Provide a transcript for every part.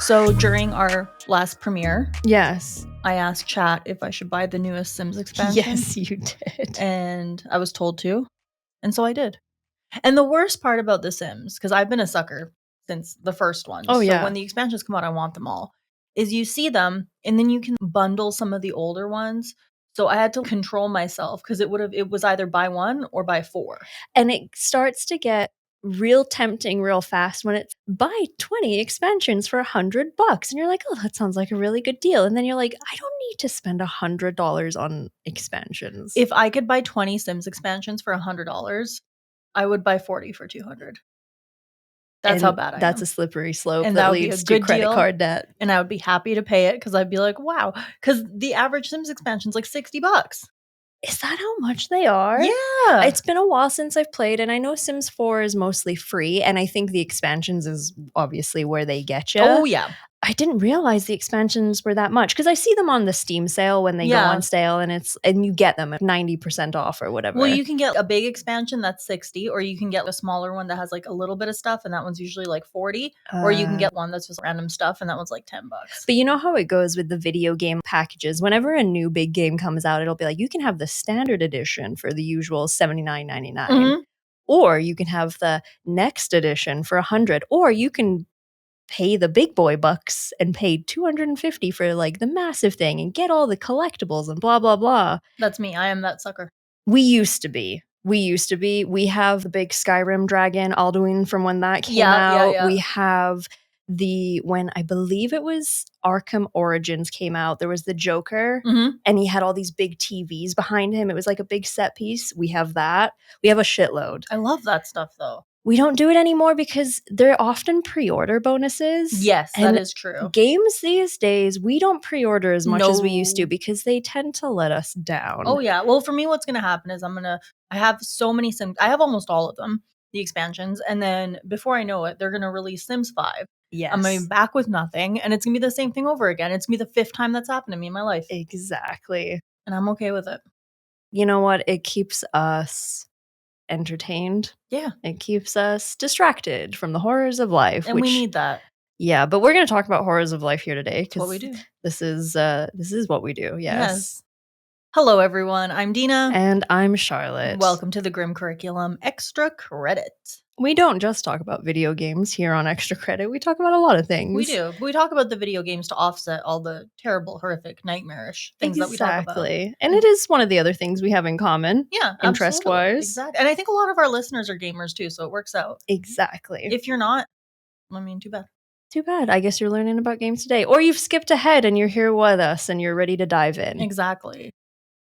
So during our last premiere, Yes. I asked chat if I should buy the newest Sims expansion. Yes, you did. And I was told to. And so I did. And the worst part about The Sims, because I've been a sucker since the first one. Oh, yeah. So when the expansions come out, I want them all. Is you see them and then you can bundle some of the older ones. So I had to control myself because it was either buy one or buy four. And it starts to get real tempting real fast when it's buy 20 expansions for $100. And you're like, oh, that sounds like a really good deal. And then you're like, I don't need to spend $100 on expansions. If I could buy 20 Sims expansions for $100, I would buy 40 for $200. That's how bad I am. That's a slippery slope And that that would be a leads to good credit deal. card debt. And I would be happy to pay it because I'd be like, wow. Because the average Sims expansion is like $60. Is that how much they are? Yeah. It's been a while since I've played, and I know Sims 4 is mostly free, and I think the expansions is obviously where they get you. Oh, yeah. I didn't realize the expansions were that much because I see them on the Steam sale when they go on sale, and you get them at 90% off or whatever. Well, you can get a big expansion that's 60, or you can get a smaller one that has like a little bit of stuff, and that one's usually like 40. Or you can get one that's just random stuff, and that one's like $10. But you know how it goes with the video game packages. Whenever a new big game comes out, it'll be like, you can have the standard edition for the usual $79.99. Mm-hmm. Or you can have the next edition for $100. Or you can pay the big boy bucks and pay $250 for like the massive thing and get all the collectibles and blah, blah, blah. That's me. I am that sucker. We used to be. We have the big Skyrim dragon Alduin from when that came out. Yeah. We have when I believe it was Arkham Origins came out, there was the Joker, and he had all these big TVs behind him. It was like a big set piece. We have that. We have a shitload. I love that stuff though. We don't do it anymore because they're often pre-order bonuses. Yes, that is true. Games these days, we don't pre-order as much as we used to because they tend to let us down. Oh, yeah. Well, for me, what's going to happen is I have so many Sims. I have almost all of them, the expansions. And then before I know it, they're going to release Sims 5. Yes. I'm going to be back with nothing. And it's going to be the same thing over again. It's going to be the 5th time that's happened to me in my life. Exactly. And I'm okay with it. You know what? It keeps us entertained. Yeah. It keeps us distracted from the horrors of life. And we need that. Yeah, but we're going to talk about horrors of life here today. That's what we do. This is what we do. Yes. Hello, everyone. I'm Dina. And I'm Charlotte. Welcome to the Grim Curriculum Extra Credit. We don't just talk about video games here on Extra Credit. We talk about a lot of things. We do. We talk about the video games to offset all the terrible, horrific, nightmarish things that we talk about. Exactly. And it is one of the other things we have in common. Yeah, interest-wise. Exactly. And I think a lot of our listeners are gamers too, so it works out. Exactly. If you're not, I mean, too bad. Too bad. I guess you're learning about games today. Or you've skipped ahead and you're here with us and you're ready to dive in. Exactly.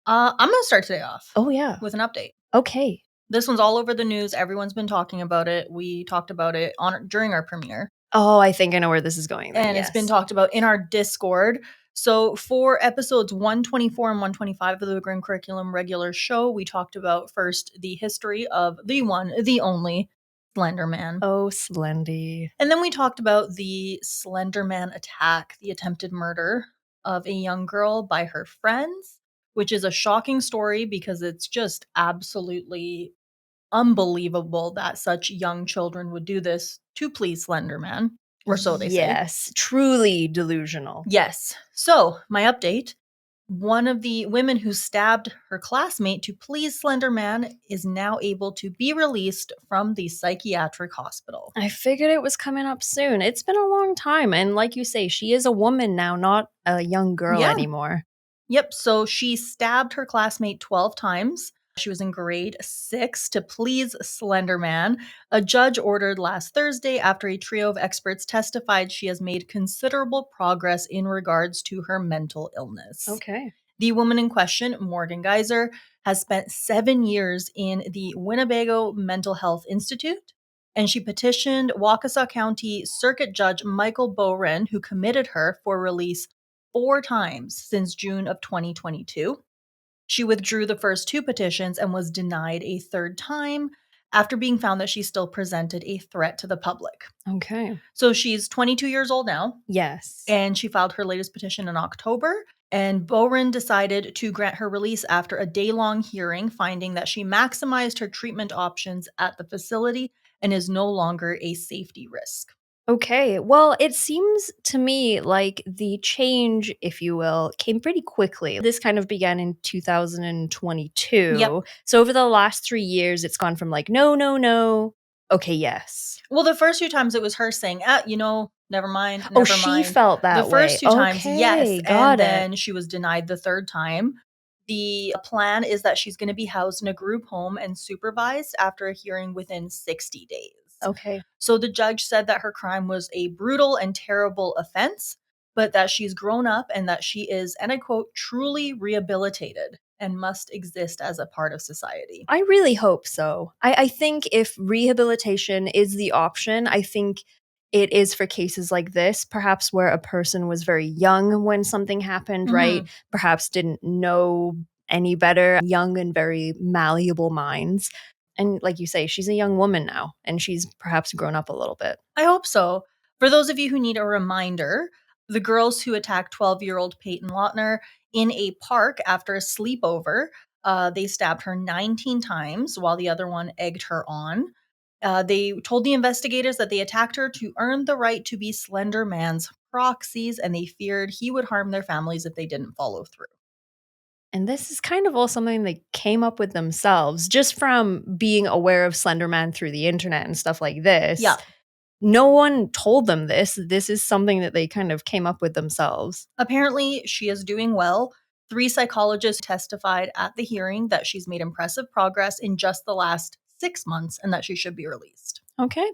I'm going to start today off. Oh, yeah. With an update. Okay. This one's all over the news. Everyone's been talking about it. We talked about it during our premiere. Oh, I think I know where this is going. And It's been talked about in our Discord. So for episodes 124 and 125 of the Grim Curriculum regular show, we talked about first the history of the one, the only Slenderman. Oh, Slendy. And then we talked about the Slenderman attack, the attempted murder of a young girl by her friends, which is a shocking story because it's just absolutely unbelievable that such young children would do this to please Slenderman, or so they say. Yes, truly delusional. Yes. So, my update, one of the women who stabbed her classmate to please Slenderman is now able to be released from the psychiatric hospital. I figured it was coming up soon. It's been a long time. And like you say, she is a woman now, not a young girl anymore. Yep. So she stabbed her classmate 12 times. She was in grade 6 to please Slenderman. A judge ordered last Thursday after a trio of experts testified she has made considerable progress in regards to her mental illness. Okay. The woman in question, Morgan Geyser, has spent 7 years in the Winnebago Mental Health Institute, and she petitioned Waukesha County Circuit Judge Michael Boren, who committed her, for release 4 times since June of 2022. She withdrew the first 2 petitions and was denied a 3rd time after being found that she still presented a threat to the public. Okay. So she's 22 years old now. Yes. And she filed her latest petition in October. And Boren decided to grant her release after a day-long hearing, finding that she maximized her treatment options at the facility and is no longer a safety risk. Okay. Well, it seems to me like the change, if you will, came pretty quickly. This kind of began in Yep. 2022. So over the last 3 years, it's gone from like, no, no, no. Okay, yes. Well, the first few times it was her saying, never mind, Oh, never she mind. felt The that way. first 2 times, yes, Okay, and got it. then she was denied the 3rd time. The plan is that she's gonna be housed in a group home and supervised after a hearing within 60 days. Okay. So the judge said that her crime was a brutal and terrible offense, but that she's grown up and that she is, and I quote, "truly rehabilitated and must exist as a part of society." I really hope so. I think if rehabilitation is the option, I think it is for cases like this, perhaps where a person was very young when something happened, right? Mhm. Perhaps didn't know any better, young and very malleable minds. And like you say, she's a young woman now, and she's perhaps grown up a little bit. I hope so. For those of you who need a reminder, the girls who attacked 12-year-old Peyton Lautner in a park after a sleepover, they stabbed her 19 times while the other one egged her on. They told the investigators that they attacked her to earn the right to be Slender Man's proxies, and they feared he would harm their families if they didn't follow through. And this is kind of all something they came up with themselves just from being aware of Slenderman through the internet and stuff like this. Yeah. No one told them this. This is something that they kind of came up with themselves. Apparently, she is doing well. 3 psychologists testified at the hearing that she's made impressive progress in just the last 6 months and that she should be released. Okay.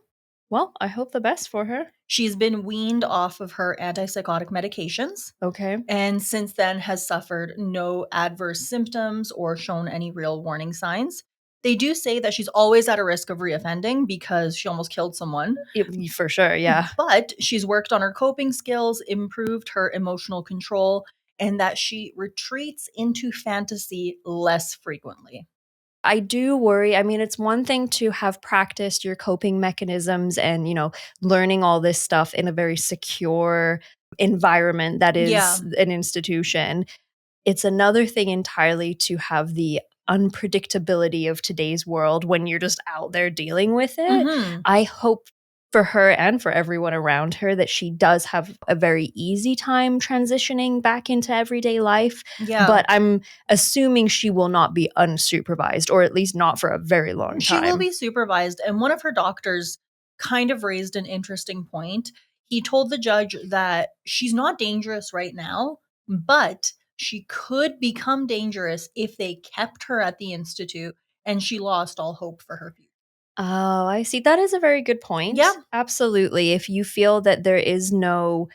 Well, I hope the best for her. She's been weaned off of her antipsychotic medications Okay. and since then has suffered no adverse symptoms or shown any real warning signs. They do say that she's always at a risk of reoffending because she almost killed someone, For sure. Yeah. but she's worked on her coping skills, improved her emotional control, and that she retreats into fantasy less frequently. I do worry. I mean, it's one thing to have practiced your coping mechanisms and, learning all this stuff in a very secure environment that Yeah. is an institution. It's another thing entirely to have the unpredictability of today's world when you're just out there dealing with it. Mhm. I hope for her and for everyone around her that she does have a very easy time transitioning back into everyday life. Yeah. But I'm assuming she will not be unsupervised, or at least not for a very long She will time. be supervised, and one of her doctors kind of raised an interesting point. He told the judge that she's not dangerous right now, but she could become dangerous if they kept her at the institute and she lost all hope for her future. Oh, I see. That is a very good Yeah. point. Absolutely. If you feel that there is no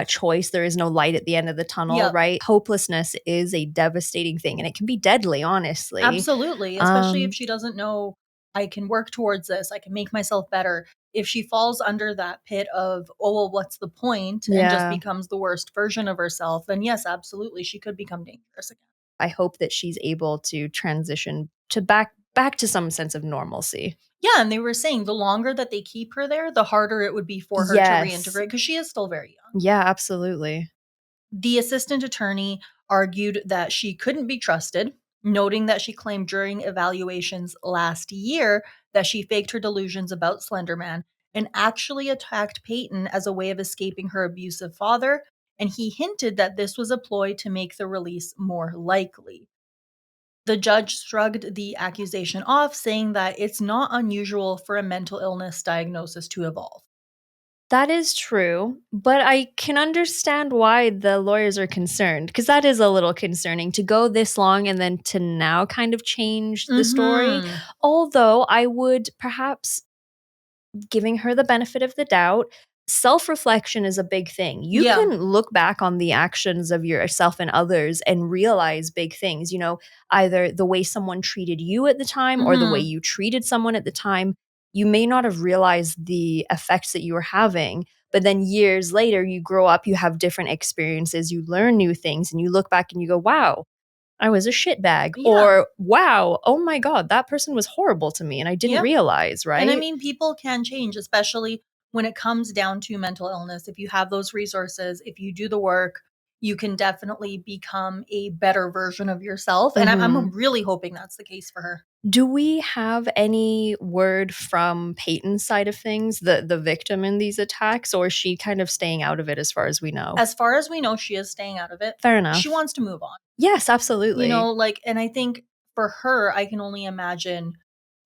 choice, there is no light at the end of the tunnel, Yep. right? Hopelessness is a devastating thing and it can be deadly, honestly. Absolutely, especially if Um, she doesn't know, "I can work towards this, I can make myself better." If she falls under that pit of, "Oh, well, what's the point?" and just yeah. becomes the worst version of herself, then yes, absolutely, she could become dangerous again. I hope that she's able to transition to back to some sense of normalcy. Yeah, and they were saying the longer that they keep her there, the harder it would be for her to Yes. reintegrate because she is still very young. Yeah, absolutely. The assistant attorney argued that she couldn't be trusted, noting that she claimed during evaluations last year that she faked her delusions about Slenderman and actually attacked Peyton as a way of escaping her abusive father. And he hinted that this was a ploy to make the release more likely. The judge shrugged the accusation off, saying that it's not unusual for a mental illness diagnosis to evolve. That is true, but I can understand why the lawyers are concerned because that is a little concerning to go this long and then to now kind of change the story. Mhm. Although I would perhaps giving her the benefit of the doubt. Self reflection is a big thing. You Yeah. can look back on the actions of yourself and others and realize big things, either the way someone treated you at the time or the way Mhm. you treated someone at the time. You may not have realized the effects that you were having, but then years later, you grow up, you have different experiences, you learn new things, and you look back and you go, wow, I was a shitbag. Yeah. Or, wow, oh my God, that person was horrible to me and I didn't Yeah. realize, And I right? mean, people can change, especially when it comes down to mental illness. If you have those resources, if you do the work, you can definitely become a better version of yourself. And I'm really hoping that's the case for her. Do we have any word from Peyton's side of things, the victim in these attacks, or is she kind of staying out of it as far as we know? As far as we know, she is staying out of it. Fair enough. She wants to move on. Yes, absolutely. You know, like, and I think for her, I can only imagine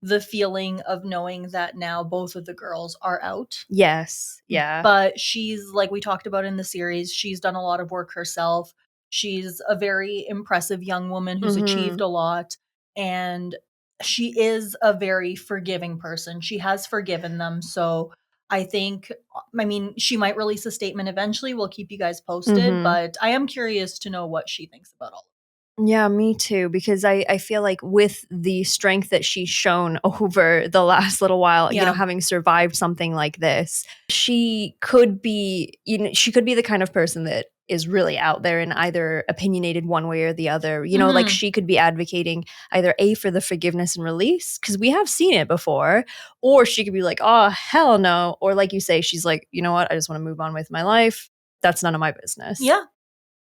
the feeling of knowing that now both of the girls are out. Yes. Yeah. But she's, like we talked about in the series, she's done a lot of work herself. She's a very impressive young woman who's achieved a lot. And she is a very forgiving person. She has forgiven them. So I think, I mean, she might release a statement eventually. We'll keep you guys posted. But I am curious to know what she thinks about all of it. Yeah, me too, because I feel like with the strength that she's shown over the last little while, you know, having survived something like this, she could be, you know, she could be the kind of person that is really out there and either opinionated one way or the other. You know, like she could be advocating either A, for the forgiveness and release, because we have seen it before, or she could be like, oh, hell no. Or like you say, she's like, you know what, I just want to move on with my life. That's none of my business. Yeah.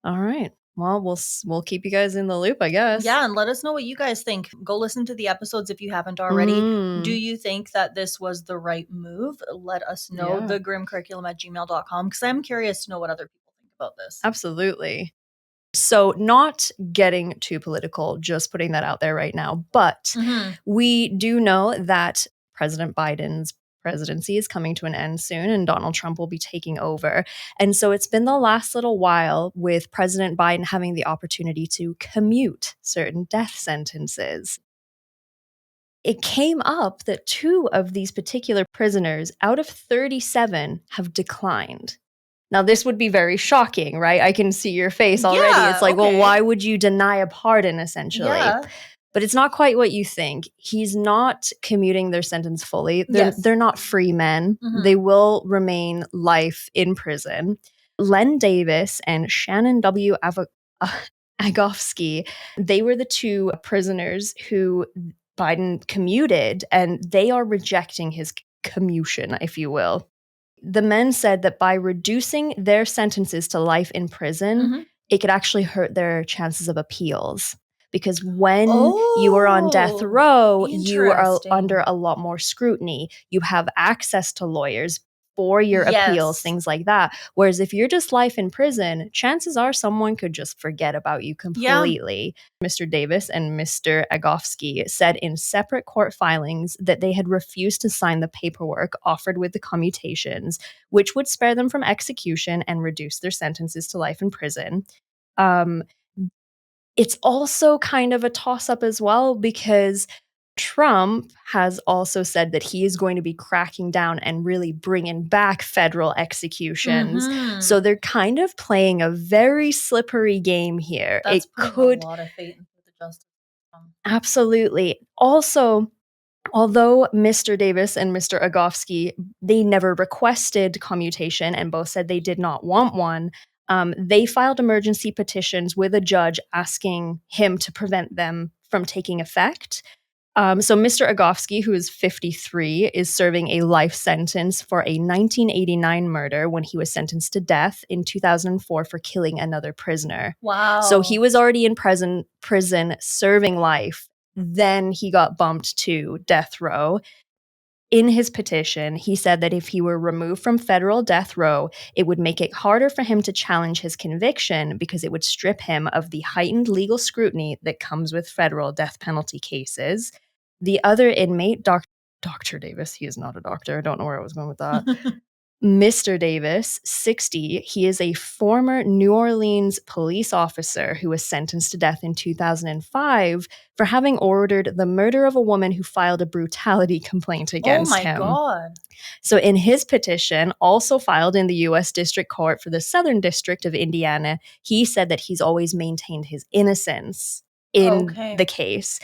All right. Well, we'll keep you guys in the loop, I guess. Yeah, and let us know what you guys think. Go listen to the episodes if you haven't already. Do you think that this was the right move? Let us know, thegrimcurriculum@gmail.com, because I'm curious to know what other people think about this. Absolutely. So not getting too political, just putting that out there right now, but we do know that President Biden's presidency is coming to an end soon and Donald Trump will be taking over. And so it's been the last little while with President Biden having the opportunity to commute certain death sentences. It came up that 2 of these particular prisoners out of 37 have declined. Now, this would be very shocking, right? I can see your face already. Yeah, it's like, okay. well, why would you deny a pardon, essentially? Yeah. But it's not quite what you think. He's not commuting their sentence fully. They're not free men. They will remain life in prison. Len Davis and Shannon W. Agofsky, they were the 2 prisoners who Biden commuted, and they are rejecting his commutation, if you will. The men said that by reducing their sentences to life in prison, it could actually hurt their chances of appeals. Because when you are on death row, you are under a lot more scrutiny. You have access to lawyers for your appeals, things like that. Whereas if you're just life in prison, chances are someone could just forget about you completely. Yeah. Mr. Davis and Mr. Agofsky said in separate court filings that they had refused to sign the paperwork offered with the commutations, which would spare them from execution and reduce their sentences to life in prison. It's also kind of a toss-up as well, because Trump has also said that he is going to be cracking down and really bringing back federal executions. So they're kind of playing a very slippery game here. That's putting a lot of faith into the justice system. Absolutely. Also, although Mr. Davis and Mr. Agofsky, they never requested commutation and both said they did not want one, they filed emergency petitions with a judge asking him to prevent them from taking effect. So Mr. Agofsky, who is 53, is serving a life sentence for a 1989 murder when he was sentenced to death in 2004 for killing another prisoner. Wow. So he was already in prison serving life. Then he got bumped to death row. In his petition, he said that if he were removed from federal death row, it would make it harder for him to challenge his conviction because it would strip him of the heightened legal scrutiny that comes with federal death penalty cases. The other inmate, Dr. Davis, he is not a doctor. I don't know where I was going with that. Mr. Davis, 60, he is a former New Orleans police officer who was sentenced to death in 2005 for having ordered the murder of a woman who filed a brutality complaint against him. Oh my God. So in his petition, also filed in the U.S. District Court for the Southern District of Indiana, he said that he's always maintained his innocence in the case.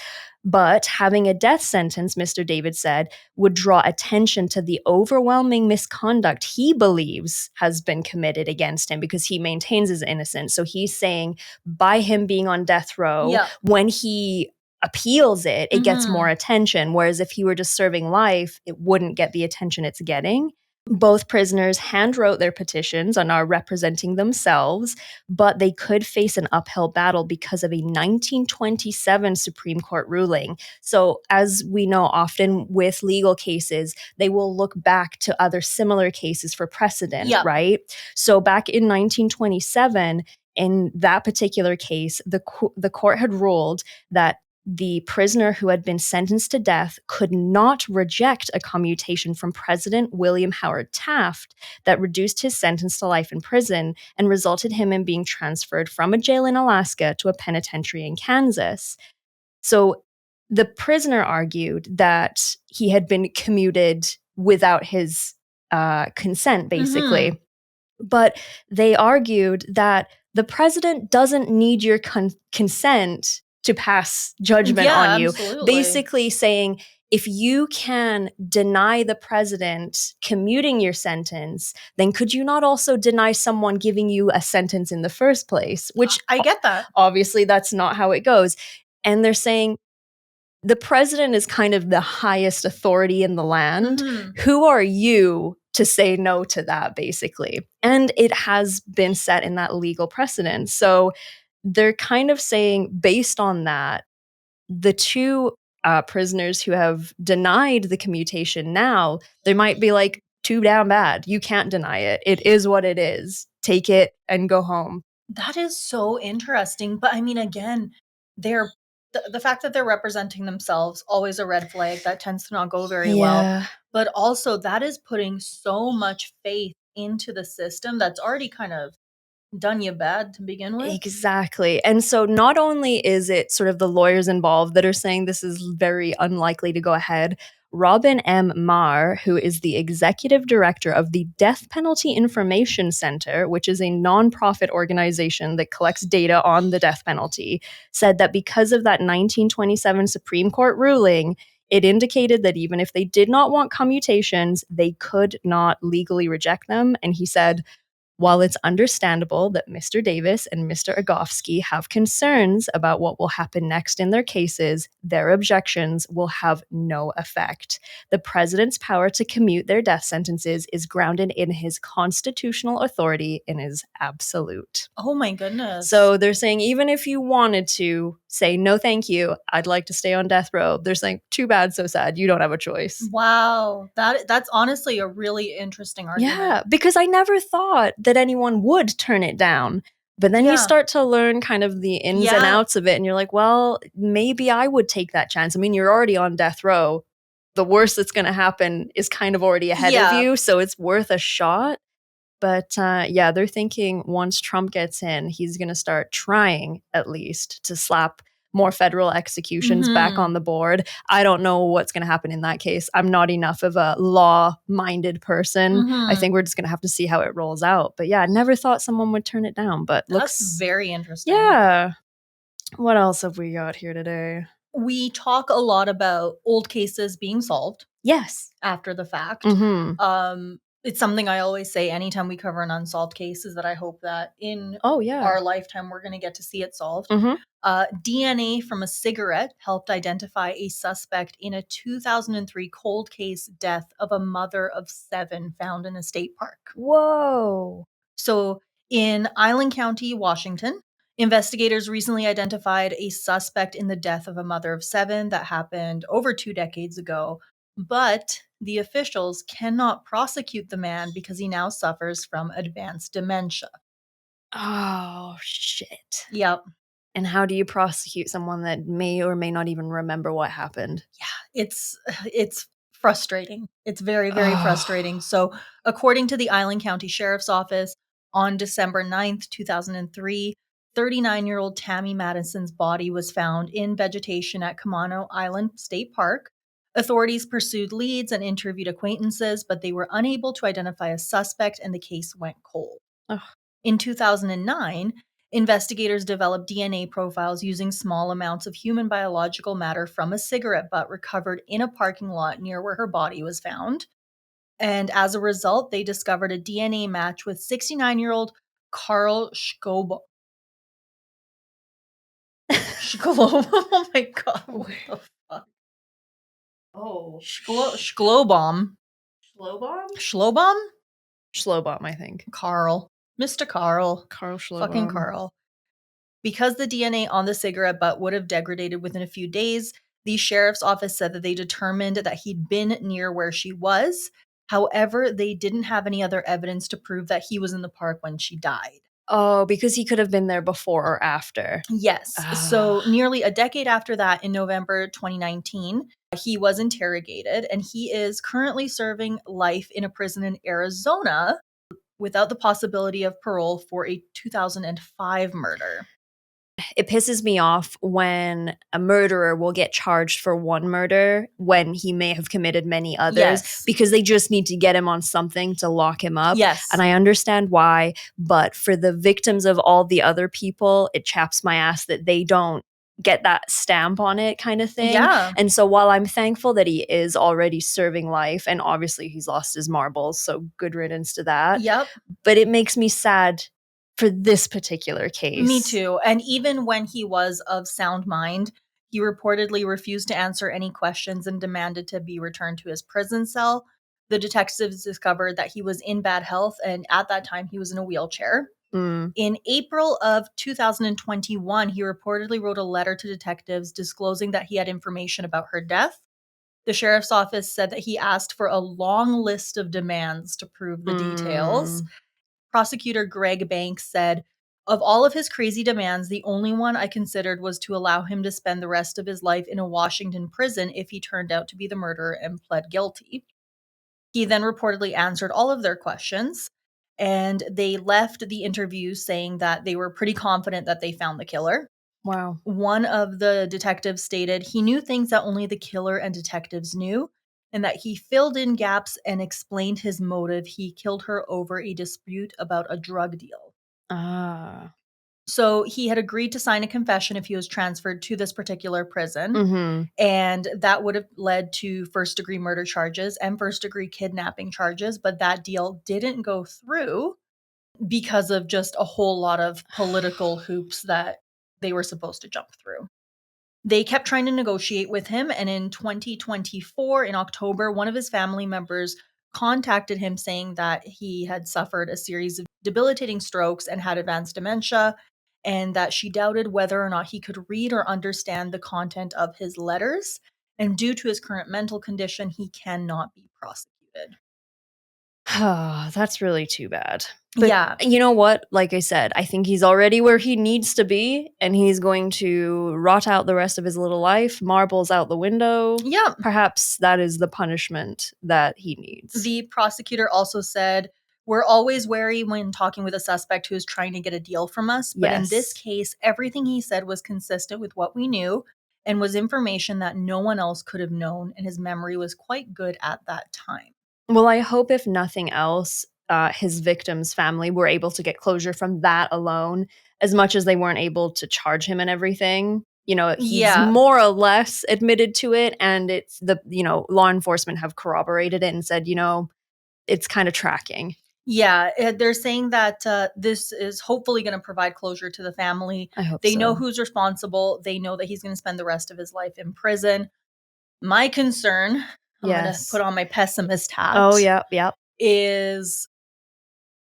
But having a death sentence, Mr. David said, would draw attention to the overwhelming misconduct he believes has been committed against him because he maintains his innocence. So he's saying by him being on death row, when he appeals it, it gets more attention. Whereas if he were just serving life, it wouldn't get the attention it's getting. Both prisoners handwrote their petitions and are representing themselves, but they could face an uphill battle because of a 1927 Supreme Court ruling. So, as we know, often with legal cases, they will look back to other similar cases for precedent, Yep. right? So, back in 1927, in that particular case, the court had ruled that the prisoner who had been sentenced to death could not reject a commutation from President William Howard Taft that reduced his sentence to life in prison and resulted him in being transferred from a jail in Alaska to a penitentiary in Kansas. So the prisoner argued that he had been commuted without his consent, basically. Mhm. But they argued that the president doesn't need your consent to pass judgment Yeah, on you. absolutely. Basically saying, if you can deny the president commuting your sentence, then could you not also deny someone giving you a sentence in the first place? Which I get that. obviously that's not how it goes. And they're saying the president is kind of the highest authority in the land. Mhm. Who are you to say no to that, basically? And it has been set in that legal precedent. So they're kind of saying, based on that, the two prisoners who have denied the commutation now, they might be like, too damn bad. You can't deny it. It is what it is. Take it and go home. That is so interesting. But I mean, again, they're the fact that they're representing themselves, always a red flag. That tends to not go very well. Yeah. But also, that is putting so much faith into the system that's already kind of done you bad to begin with. Exactly. And so not only is it sort of the lawyers involved that are saying this is very unlikely to go ahead, Robin M. Marr, who is the executive director of the Death Penalty Information Center, which is a nonprofit organization that collects data on the death penalty, said that because of that 1927 Supreme Court ruling, it indicated that even if they did not want commutations, they could not legally reject them. And he said, while it's understandable that Mr. Davis and Mr. Agofsky have concerns about what will happen next in their cases, their objections will have no effect. The president's power to commute their death sentences is grounded in his constitutional authority and is absolute. Oh my goodness. So they're saying, even if you wanted to say, no, thank you, I'd like to stay on death row, they're saying, too bad, so sad, you don't have a choice. Wow. That's honestly a really interesting argument. Yeah, because I never thought that anyone would turn it down. But then Yeah. you start to learn kind of the ins and Yeah. outs of it, and you're like, well, maybe I would take that chance. I mean, you're already on death row. The worst that's going to happen is kind of already ahead Yeah. of you, so it's worth a shot. But yeah, they're thinking once Trump gets in, he's going to start trying, at least, to slap more federal executions back Mhm. on the board. I don't know what's going to happen in that case. I'm not enough of a law-minded person. I Mhm. think we're just going to have to see how it rolls out. But yeah, I never thought someone would turn it down. But That's looks very interesting. yeah. What else have we got here today? We talk a lot about old cases being solved Yes. after the fact. Mm-hmm. It's something I always say anytime we cover an unsolved case is that I hope that in Oh yeah. our lifetime we're going to get to see it solved. Mm-hmm. DNA from a cigarette helped identify a suspect in a 2003 cold case death of a mother of 7 found in a state park. Whoa. So, in Island County, Washington, investigators recently identified a suspect in the death of a mother of 7 that happened over 2 decades ago. But the officials cannot prosecute the man because he now suffers from advanced dementia. Oh shit. Yep. And how do you prosecute someone that may or may not even remember what happened? It's frustrating. It's very, very frustrating. So, according to the Island County Sheriff's Office, on December 9th, 2003, 39-year-old Tammy Madison's body was found in vegetation at Camano Island State Park. Authorities pursued leads and interviewed acquaintances, but they were unable to identify a suspect and the case went cold. Ugh. In 2009, investigators developed DNA profiles using small amounts of human biological matter from a cigarette butt recovered in a parking lot near where her body was found. And as a result, they discovered a DNA match with 69-year-old Carl Schkobo. Schkobo. Oh my God. What the fuck? Oh. Schlobaum. Schlobom? Schlobom, I think. Carl. Mr. Carl. Carl Schlobom. Fucking Carl. Because the DNA on the cigarette butt would have degraded within a few days, the sheriff's office said that they determined that he'd been near where she was. However, they didn't have any other evidence to prove that he was in the park when she died. Oh, because he could have been there before or after. Yes. So nearly a decade after that, in November 2019, he was interrogated, and he is currently serving life in a prison in Arizona without the possibility of parole for a 2005 murder. It pisses me off when a murderer will get charged for one murder when he may have committed many others, Yes. because they just need to get him on something to lock him up. Yes. And I understand why, but for the victims of all the other people, it chaps my ass that they don't get that stamp on it kind of thing. Yeah. And so while I'm thankful that he is already serving life, and obviously he's lost his marbles, so good riddance to that. Yep. But it makes me sad for this particular case. Me too. And even when he was of sound mind, he reportedly refused to answer any questions and demanded to be returned to his prison cell. The detectives discovered that he was in bad health, and at that time he was in a wheelchair. In April of 2021, he reportedly wrote a letter to detectives disclosing that he had information about her death. The sheriff's office said that he asked for a long list of demands to prove the details. Prosecutor Greg Banks said, "Of all of his crazy demands, the only one I considered was to allow him to spend the rest of his life in a Washington prison if he turned out to be the murderer and pled guilty." He then reportedly answered all of their questions, and they left the interview saying that they were pretty confident that they found the killer. Wow. One of the detectives stated he knew things that only the killer and detectives knew, and that he filled in gaps and explained his motive. He killed her over a dispute about a drug deal. So he had agreed to sign a confession if he was transferred to this particular prison. And that would have led to first-degree murder charges and first-degree kidnapping charges. But that deal didn't go through because of just a whole lot of political hoops that they were supposed to jump through. They kept trying to negotiate with him, and in 2024, in October, one of his family members contacted him saying that he had suffered a series of debilitating strokes and had advanced dementia, and that she doubted whether or not he could read or understand the content of his letters. And due to his current mental condition, he cannot be prosecuted. That's really too bad. But Yeah. you know what? Like I said, I think he's already where he needs to be, and he's going to rot out the rest of his little life, marbles out the window. Yeah. Perhaps that is the punishment that he needs. The prosecutor also said, "We're always wary when talking with a suspect who is trying to get a deal from us. But in this case, everything he said was consistent with what we knew and was information that no one else could have known, and his memory was quite good at that time." Well, I hope if nothing else, his victim's family were able to get closure from that alone, as much as they weren't able to charge him and everything. You know, he's more or less admitted to it, and it's law enforcement have corroborated it and said, it's kind of tracking. Yeah, they're saying that this is hopefully going to provide closure to the family. I hope they so. know who's responsible. They know that he's going to spend the rest of his life in prison. My concern, I'm going to put on my pessimist hat. Oh, yeah. Is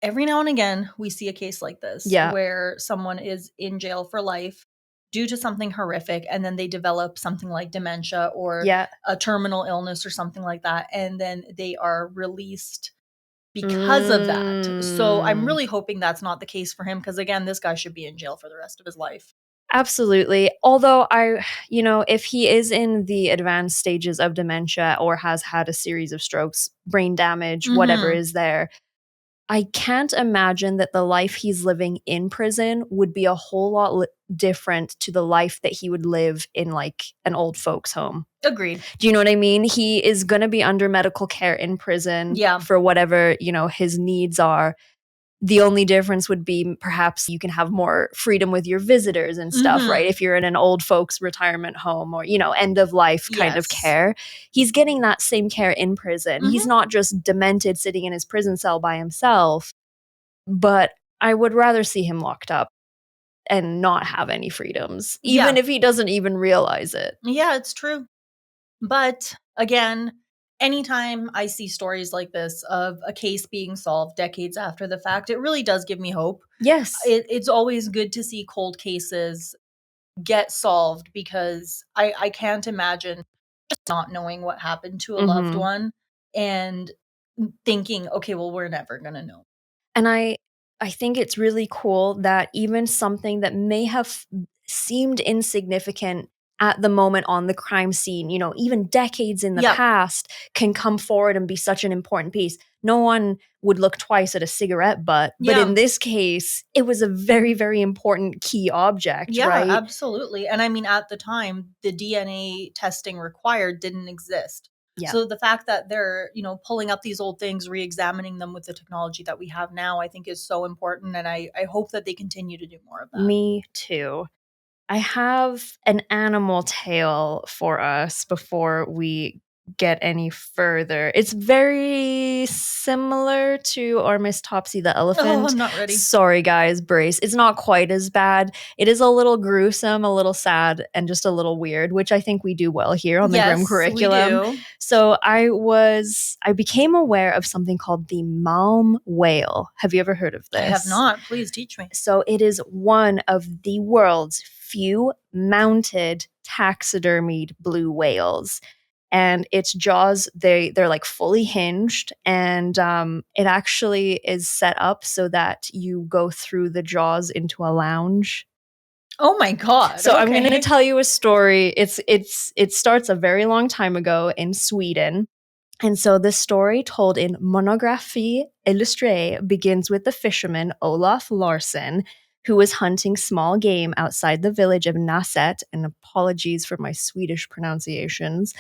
every now and again we see a case like this where someone is in jail for life due to something horrific, and then they develop something like dementia or a terminal illness or something like that, and then they are released because of that. So I'm really hoping that's not the case for him, because again, this guy should be in jail for the rest of his life. Absolutely. Although if he is in the advanced stages of dementia or has had a series of strokes, brain damage, whatever is there, I can't imagine that the life he's living in prison would be a whole lot different to the life that he would live in like an old folks home. Agreed. Do you know what I mean? He is going to be under medical care in prison for whatever, his needs are. The only difference would be perhaps you can have more freedom with your visitors and stuff, right? If you're in an old folks retirement home or, end of life kind of care. He's getting that same care in prison. He's not just demented sitting in his prison cell by himself, but I would rather see him locked up and not have any freedoms, even if he doesn't even realize it. Yeah, it's true. But again, anytime I see stories like this of a case being solved decades after the fact, it really does give me hope. Yes. It's always good to see cold cases get solved because I can't imagine just not knowing what happened to a loved Mhm. one and thinking, okay, well, we're never going to know. And I think it's really cool that even something that may have seemed insignificant at the moment on the crime scene, you know, even decades in the Yep. past, can come forward and be such an important piece. No one would look twice at a cigarette butt, but in Yeah. this case, it was a very, very important key object, Yeah, right? absolutely. And I mean, at the time, the DNA testing required didn't exist. Yeah. So the fact that they're, pulling up these old things, re-examining them with the technology that we have now, I think is so important. And I hope that they continue to do more of that. Me too. I have an animal tale for us before we get any further. It's very similar to our Miss Topsy the Oh, elephant. I'm not ready. Sorry, guys, brace. It's not quite as bad. It is a little gruesome, a little sad, and just a little weird, which I think we do well here on the Grim Yes, we curriculum. do. So I became aware of something called the Malm Whale. Have you ever heard of this? I have not. Please teach me. So it is one of the world's few mounted taxidermied blue whales. And its jaws, they're like fully hinged, and it actually is set up so that you go through the jaws into a lounge. Oh my God. So I'm going to Okay. tell you a story. It starts a very long time ago in Sweden. And so the story told in Monographie Illustrée begins with the fisherman Olaf Larsson, who was hunting small game outside the village of Naset, and apologies for my Swedish pronunciations,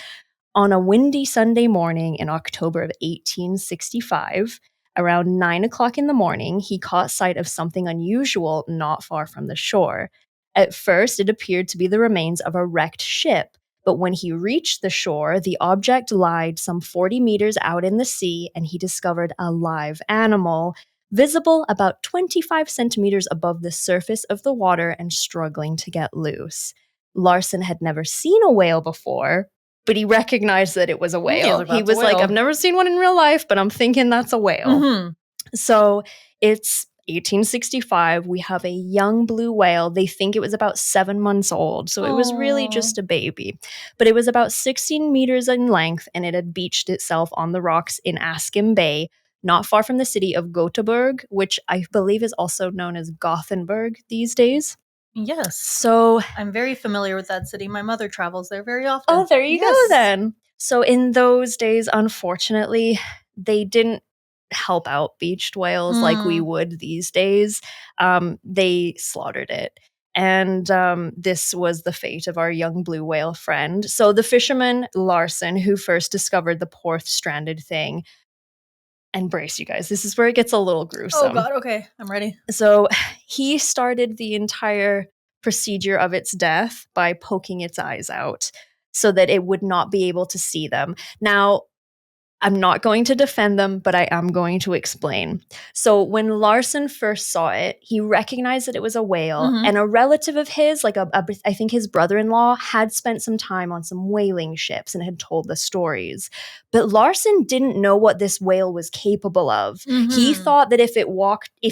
on a windy Sunday morning in October of 1865. Around 9 o'clock in the morning, he caught sight of something unusual not far from the shore. At first, it appeared to be the remains of a wrecked ship, but when he reached the shore, the object lied some 40 meters out in the sea, and he discovered a live animal, visible about 25 centimeters above the surface of the water and struggling to get loose. Larson had never seen a whale before, but he recognized that it was a whale. like, He "That's a was like, whale." I've never seen one in real life, but I'm thinking that's a whale. Mm-hmm. So it's 1865. We have a young blue whale. They think it was about 7 months old. So it was really just a baby. But it was about 16 meters in length, and it had beached itself on the rocks in Askim Bay, not far from the city of Gothenburg, which I believe is also known as Gothenburg these days. Yes. So I'm very familiar with that city. My mother travels there very often. oh, there you go then. So in those days, unfortunately, they didn't help out beached whales like we would these days. They slaughtered it. And this was the fate of our young blue whale friend. So the fisherman Larson, who first discovered the poor stranded thing, and brace you guys, this is where it gets a little gruesome. Oh God, okay, I'm ready. So he started the entire procedure of its death by poking its eyes out so that it would not be able to see them. Now, I'm not going to defend them, but I am going to explain. So when Larson first saw it, he recognized that it was a whale, and a relative of his, like I think his brother-in-law, had spent some time on some whaling ships and had told the stories. But Larson didn't know what this whale was capable of. He thought that if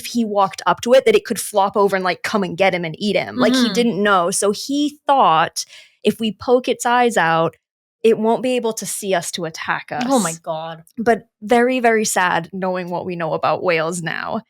he walked up to it, that it could flop over and like come and get him and eat him. Like he didn't know. So he thought if we poke its eyes out, it won't be able to see us to attack us. Oh my God. But very, very sad knowing what we know about whales now.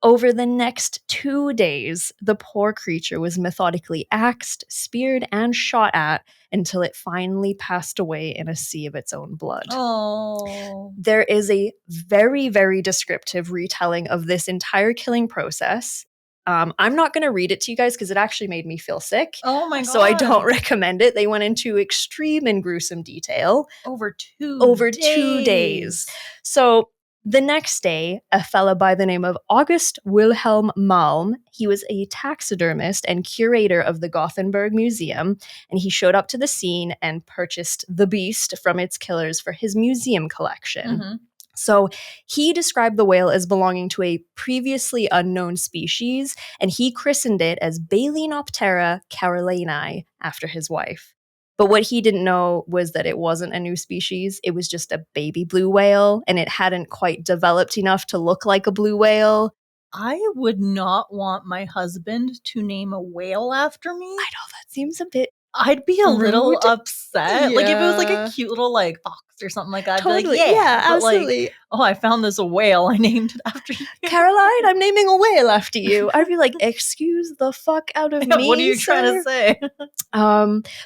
Over the next 2 days, the poor creature was methodically axed, speared, and shot at until it finally passed away in a sea of its own blood. Oh. There is a very, very descriptive retelling of this entire killing process. I'm not going to read it to you guys because it actually made me feel sick. Oh my God. So I don't recommend it. They went into extreme and gruesome detail. Over 2 days. So the next day, a fella by the name of August Wilhelm Malm, he was a taxidermist and curator of the Gothenburg Museum, and he showed up to the scene and purchased the beast from its killers for his museum collection. So he described the whale as belonging to a previously unknown species, and he christened it as Balaenoptera carolinae after his wife. But what he didn't know was that it wasn't a new species. It was just a baby blue whale, and it hadn't quite developed enough to look like a blue whale. I would not want my husband to name a whale after me. I know that seems a bit I'd be a little rude. upset. Like if it was like a Yeah. cute little like fox or something like that, I'd Totally. be like, Yeah, But like, absolutely. oh, I found this whale. I named it after you. Caroline, I'm naming a whale after you. I'd be like, excuse the fuck out of Yeah, me. what are you trying to sir? say?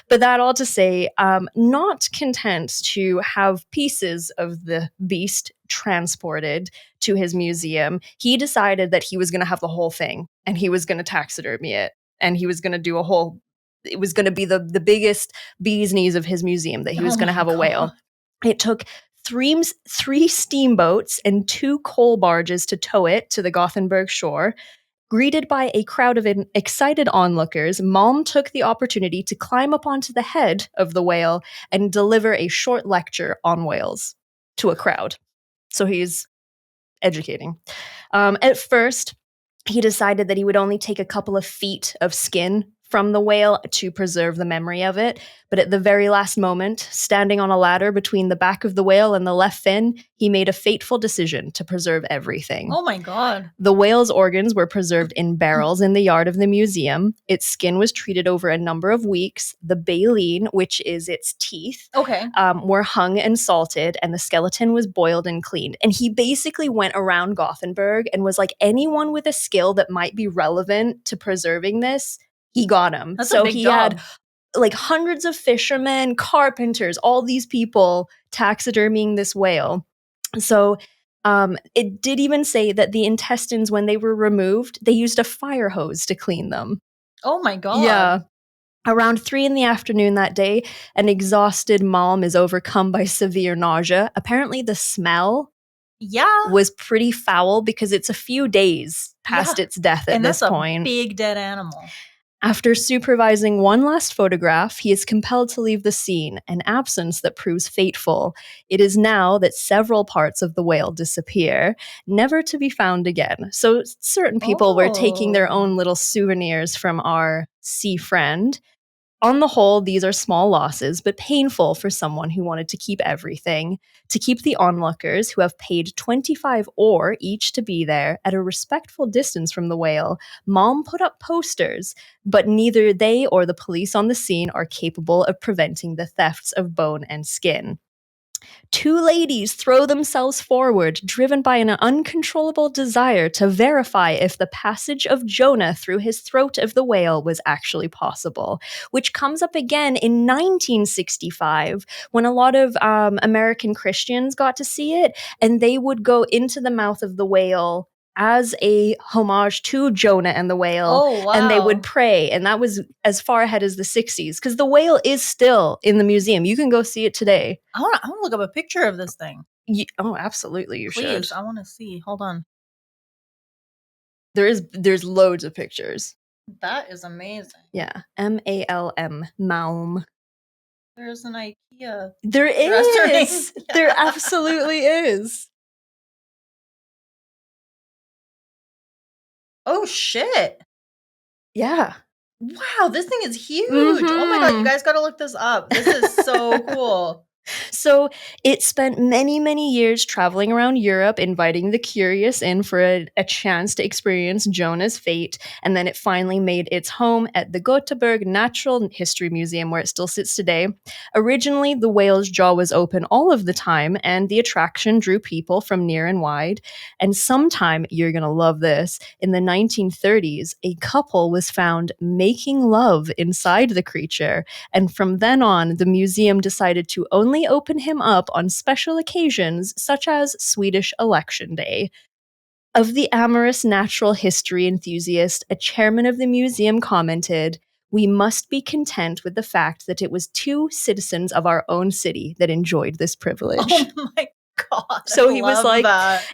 But that all to say, not content to have pieces of the beast transported to his museum, he decided that he was going to have the whole thing, and he was going to taxidermy it, and he was going to do a whole. It was going to be the biggest bee's knees of his museum, that he was Oh going to my have a whale. God. It took three steamboats and 2 coal barges to tow it to the Gothenburg shore. Greeted by a crowd of excited onlookers, Malm took the opportunity to climb up onto the head of the whale and deliver a short lecture on whales to a crowd. So he's educating. At first, he decided that he would only take a couple of feet of skin from the whale to preserve the memory of it. But at the very last moment, standing on a ladder between the back of the whale and the left fin, he made a fateful decision to preserve everything. Oh my God. The whale's organs were preserved in barrels in the yard of the museum. Its skin was treated over a number of weeks. The baleen, which is its teeth, Okay. were hung and salted, and the skeleton was boiled and cleaned. And he basically went around Gothenburg and was like, anyone with a skill that might be relevant to preserving this, he got him. That's so a big he job. had like hundreds of fishermen, carpenters, all these people taxidermying this whale. So it did even say that the intestines, when they were removed, they used a fire hose to clean them. Oh my God. Yeah. Around 3 p.m. that day, an exhausted Malm is overcome by severe nausea. Apparently, the smell was pretty foul because it's a few days past its death at this point. That's a big dead animal. After supervising one last photograph, he is compelled to leave the scene, an absence that proves fateful. It is now that several parts of the whale disappear, never to be found again. So certain people were taking their own little souvenirs from our sea friend. On the whole, these are small losses, but painful for someone who wanted to keep everything. To keep the onlookers, who have paid 25 ore each to be there, at a respectful distance from the whale, Malm put up posters, but neither they or the police on the scene are capable of preventing the thefts of bone and skin. 2 ladies throw themselves forward, driven by an uncontrollable desire to verify if the passage of Jonah through his throat of the whale was actually possible, which comes up again in 1965 when a lot of American Christians got to see it, and they would go into the mouth of the whale as a homage to Jonah and the whale. Oh, wow. And they would pray. And that was as far ahead as the 60s, because the whale is still in the museum. You can go see it today. I want to look up a picture of this thing. Oh, absolutely, you Please, should. I want to see. Hold on. There's loads of pictures. That is amazing. Yeah. Malm. Malm. There's an IKEA. There is. There absolutely is. Oh, shit. Yeah. Wow, this thing is huge. Oh my God, you guys got to look this up. This is so cool. So it spent many, many years traveling around Europe, inviting the curious in for a chance to experience Jonah's fate. And then it finally made its home at the Gothenburg Natural History Museum, where it still sits today. Originally, the whale's jaw was open all of the time, and the attraction drew people from near and wide. And sometime, you're going to love this, in the 1930s, a couple was found making love inside the creature. And from then on, the museum decided to only open him up on special occasions, such as Swedish Election Day. Of the amorous natural history enthusiast, a chairman of the museum commented, "We must be content with the fact that it was 2 citizens of our own city that enjoyed this privilege." Oh my God. So he was like,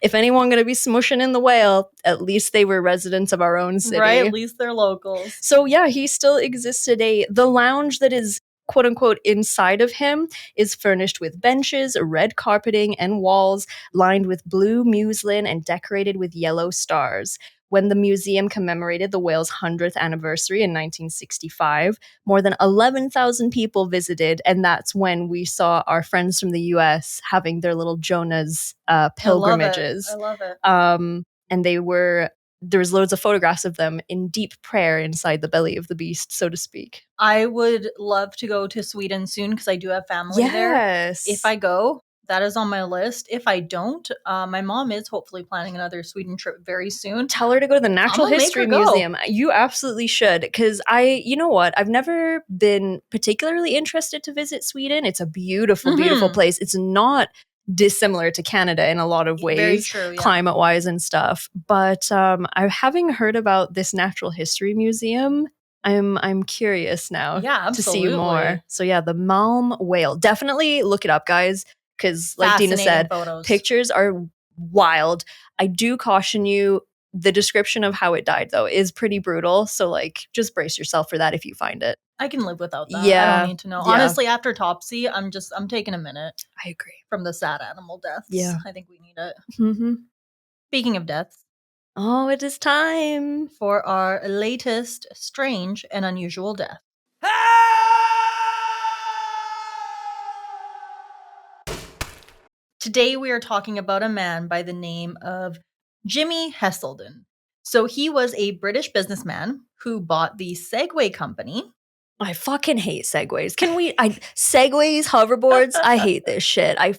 if anyone going to be smushing in the whale, at least they were residents of our own city. Right, at least they're locals. So yeah, he still exists today. The lounge that is quote unquote inside of him is furnished with benches, red carpeting, and walls lined with blue muslin and decorated with yellow stars. when the museum commemorated the whale's 100th anniversary in 1965, more than 11,000 people visited, and that's when we saw our friends from the US having their little Jonah's pilgrimages. I love it. And there was loads of photographs of them in deep prayer inside the belly of the beast, so to speak. I would love to go to Sweden soon because I do have family there. Yes. If I go, that is on my list. If I don't, my mom is hopefully planning another Sweden trip very soon. Tell her to go to the Natural I'ma make History her go. Museum. You absolutely should, because you know what? I've never been particularly interested to visit Sweden. It's a beautiful, beautiful Mhm. place. It's not dissimilar to Canada in a lot of ways, Very true, yeah. climate-wise and stuff. But having heard about this Natural History Museum, I'm curious now Yeah, to see absolutely. more. So yeah, the Malm Whale. Definitely look it up, guys, because like Dina Fascinating said, photos. pictures are wild. I do caution you, the description of how it died though is pretty brutal, so like just brace yourself for that if you find it. I can live without that. I Yeah, don't need to know. yeah. Honestly, after autopsy, I'm taking a minute I agree. from the sad animal deaths. Yeah. I think we need it. Mm-hmm. Speaking of deaths, Oh, it is time. for our latest strange and unusual death. Today we are talking about a man by the name of Jimmy Heselden. So he was a British businessman who bought the Segway company. I fucking hate Segways. Segways, hoverboards, I hate this shit. I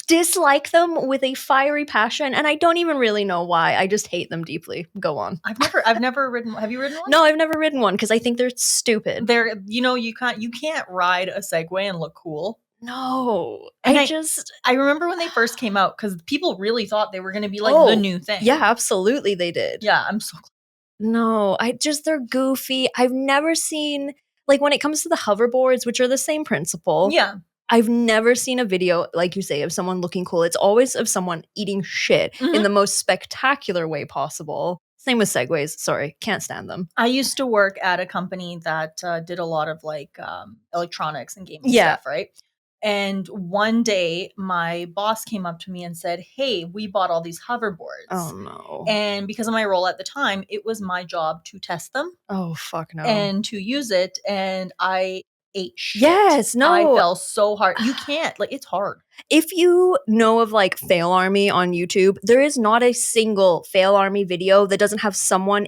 dislike them with a fiery passion, and I don't even really know why. I just hate them deeply. Go on. I've never ridden. Have you ridden one? No, I've never ridden one because I think they're stupid. You can't ride a Segway and look cool. No, And I remember when they first came out because people really thought they were going to be like the new thing. Yeah, absolutely, they did. Yeah, I'm so glad. No, they're goofy. I've never seen, like, when it comes to the hoverboards, which are the same principle. Yeah. I've never seen a video, like you say, of someone looking cool. It's always of someone eating shit in the most spectacular way possible. Same with Segways. Sorry, can't stand them. I used to work at a company that did a lot of like electronics and gaming stuff, right? And one day my boss came up to me and said, "Hey, we bought all these hoverboards." Oh no. And because of my role at the time, it was my job to test them. Oh fuck no. And to use it, and I ate shit. Yes, no. I fell so hard. You can't, like, it's hard. If you know of like Fail Army on YouTube, there is not a single Fail Army video that doesn't have someone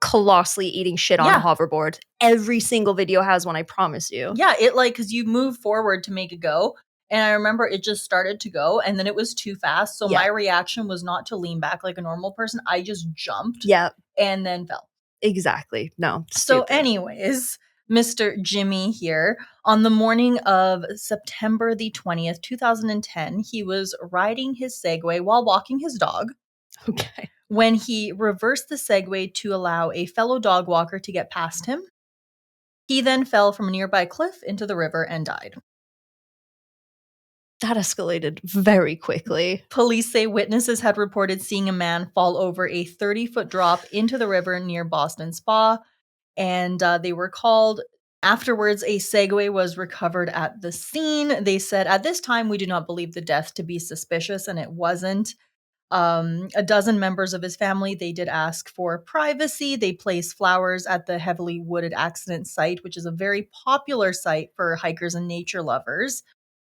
colossally eating shit on a hoverboard. Every single video has one, I promise you. Yeah, it like, because you move forward to make it go. And I remember it just started to go and then it was too fast. So my reaction was not to lean back like a normal person. I just jumped. Yeah. And then fell. Exactly. No. So stupid. anyways, Mr. Jimmy here, on the morning of September the 20th, 2010, he was riding his Segway while walking his dog. Okay. When he reversed the Segway to allow a fellow dog walker to get past him. He then fell from a nearby cliff into the river and died. That escalated very quickly. Police say witnesses had reported seeing a man fall over a 30-foot drop into the river near Boston Spa, and they were called. Afterwards, a Segway was recovered at the scene. They said, "At this time, we do not believe the death to be suspicious," and it wasn't. A dozen members of his family, they did ask for privacy. They placed flowers at the heavily wooded accident site, which is a very popular site for hikers and nature lovers.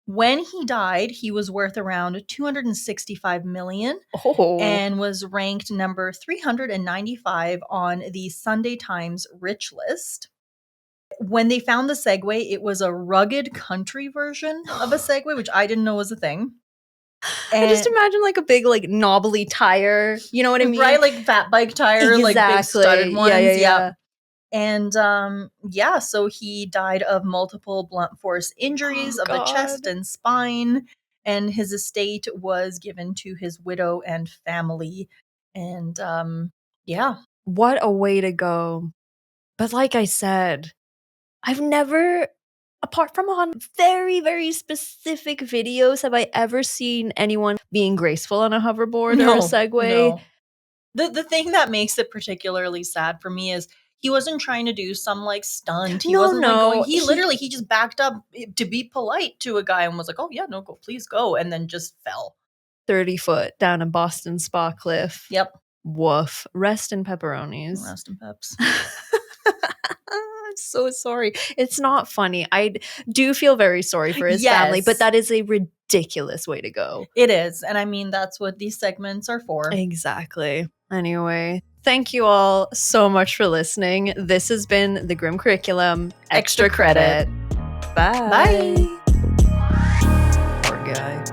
When he died, he was worth around $265 million and was ranked number 395 on the Sunday Times Rich list. When they found the Segway, it was a rugged country version of a Segway, which I didn't know was a thing. And I just imagine like a big like knobbly tire, you know what I mean? Right, like fat bike tire, like big studded ones. Yeah. And so he died of multiple blunt force injuries of the chest and spine, and his estate was given to his widow and family. And what a way to go. But like I said, I've never, apart from on very, very specific videos, have I ever seen anyone being graceful on a hoverboard or a Segway. No. The thing that makes it particularly sad for me is he wasn't trying to do some like stunt. He wasn't like going. He just backed up to be polite to a guy and was like, "Oh yeah, no, go, please go," and then just fell 30 foot down a Boston Spa cliff. Yep. Woof. Rest in pepperonis. Rest in peps. I'm so sorry. It's not funny. I do feel very sorry for his family, but Yes. that is a ridiculous way to go. It is. And I mean, that's what these segments are for. Exactly. Anyway, thank you all so much for listening. This has been the Grim Curriculum. Extra credit. Bye. Bye. Poor guy.